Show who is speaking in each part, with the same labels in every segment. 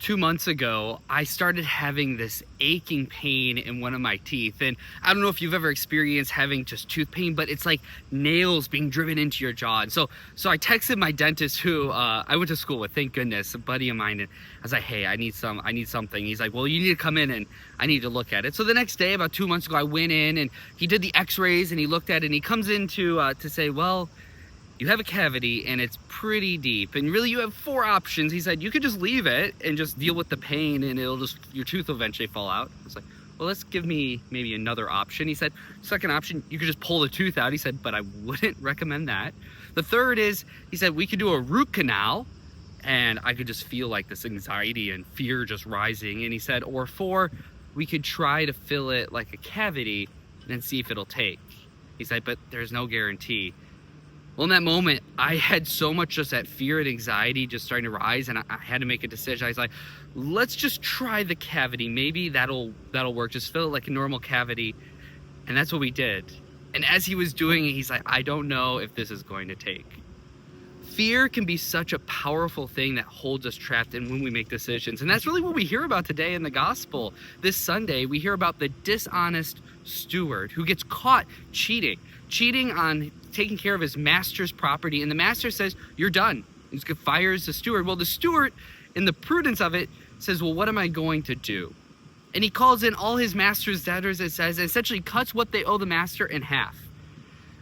Speaker 1: 2 months ago, I started having this aching pain in one of my teeth. And I don't know if you've ever experienced having just tooth pain, but it's like nails being driven into your jaw. And so I texted my dentist who I went to school with, thank goodness, a buddy of mine. And I was like, hey, I need something. He's like, well, you need to come in and I need to look at it. So the next day, about 2 months ago, I went in and he did the x-rays and he looked at it and he comes in to say, well, you have a cavity and it's pretty deep, and really you have 4 options. He said you could just leave it and just deal with the pain and your tooth will eventually fall out. I was like, well, let's give me maybe another option. He said, second option, you could just pull the tooth out. He said, but I wouldn't recommend that. The third is, he said, we could do a root canal, and I could just feel like this anxiety and fear just rising. And he said, or 4, we could try to fill it like a cavity and then see if it'll take. He said, but there's no guarantee. Well, in that moment, I had so much just that fear and anxiety just starting to rise, and I had to make a decision. I was like, let's just try the cavity. Maybe that'll work. Just fill it like a normal cavity. And that's what we did. And as he was doing it, he's like, I don't know if this is going to take. Fear can be such a powerful thing that holds us trapped in when we make decisions. And that's really what we hear about today in the gospel. This Sunday, we hear about the dishonest steward who gets caught cheating on taking care of his master's property. And the master says, you're done. He fires the steward. Well, the steward, in the prudence of it, says, well, what am I going to do? And he calls in all his master's debtors, it says, and essentially cuts what they owe the master in half.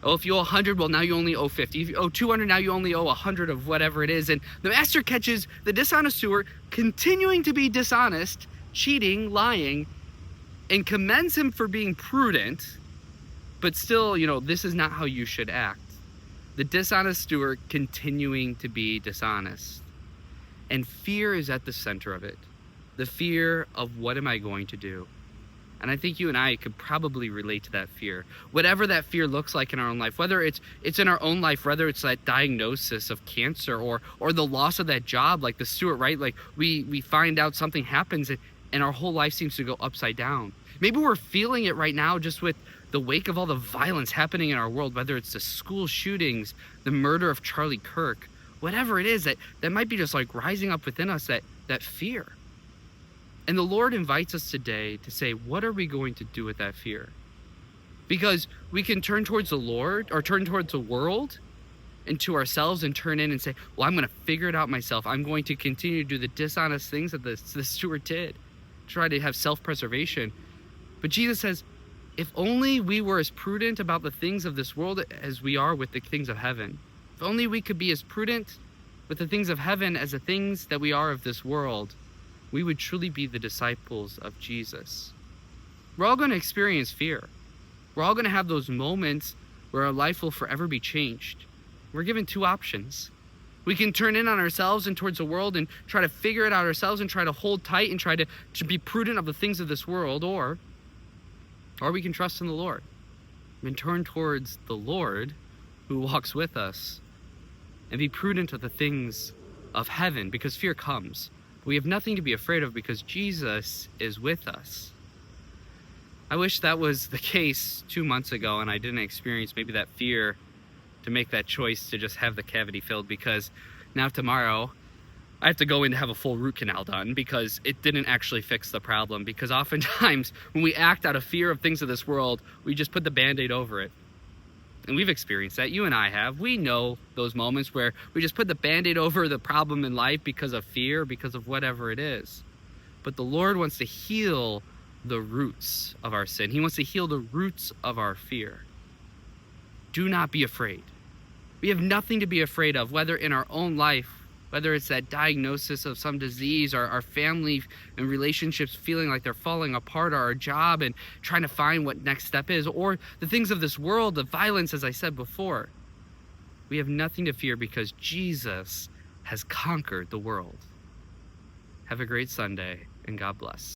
Speaker 1: Oh, if you owe 100, well, now you only owe 50. If you owe 200, now you only owe 100 of whatever it is. And the master catches the dishonest steward continuing to be dishonest, cheating, lying, and commends him for being prudent. But still, this is not how you should act. The dishonest steward continuing to be dishonest. And fear is at the center of it. The fear of what am I going to do? And I think you and I could probably relate to that fear. Whatever that fear looks like in our own life, whether it's in our own life, whether it's that diagnosis of cancer or the loss of that job, like the steward, right? Like we find out something happens and our whole life seems to go upside down. Maybe we're feeling it right now just with the wake of all the violence happening in our world, whether it's the school shootings, the murder of Charlie Kirk, whatever it is that might be just like rising up within us, that fear. And the Lord invites us today to say, what are we going to do with that fear? Because we can turn towards the Lord or turn towards the world and to ourselves and turn in and say, well, I'm going to figure it out myself. I'm going to continue to do the dishonest things that the steward did, try to have self-preservation. But Jesus says, if only we were as prudent about the things of this world as we are with the things of heaven. If only we could be as prudent with the things of heaven as the things that we are of this world, we would truly be the disciples of Jesus. We're all going to experience fear. We're all going to have those moments where our life will forever be changed. We're given 2 options. We can turn in on ourselves and towards the world and try to figure it out ourselves and try to hold tight and try to be prudent of the things of this world, or we can trust in the Lord and turn towards the Lord who walks with us and be prudent of the things of heaven, because fear comes. We have nothing to be afraid of because Jesus is with us. I wish that was the case 2 months ago and I didn't experience maybe that fear to make that choice to just have the cavity filled, because now tomorrow I have to go in to have a full root canal done because it didn't actually fix the problem. Because oftentimes when we act out of fear of things of this world, we just put the Band-Aid over it. And we've experienced that. You and I have. We know those moments where we just put the Band-Aid over the problem in life because of fear, because of whatever it is. But the Lord wants to heal the roots of our sin. He wants to heal the roots of our fear. Do not be afraid. We have nothing to be afraid of, whether in our own life, whether it's that diagnosis of some disease, or our family and relationships feeling like they're falling apart, or our job and trying to find what next step is, or the things of this world, the violence, as I said before. We have nothing to fear because Jesus has conquered the world. Have a great Sunday, and God bless.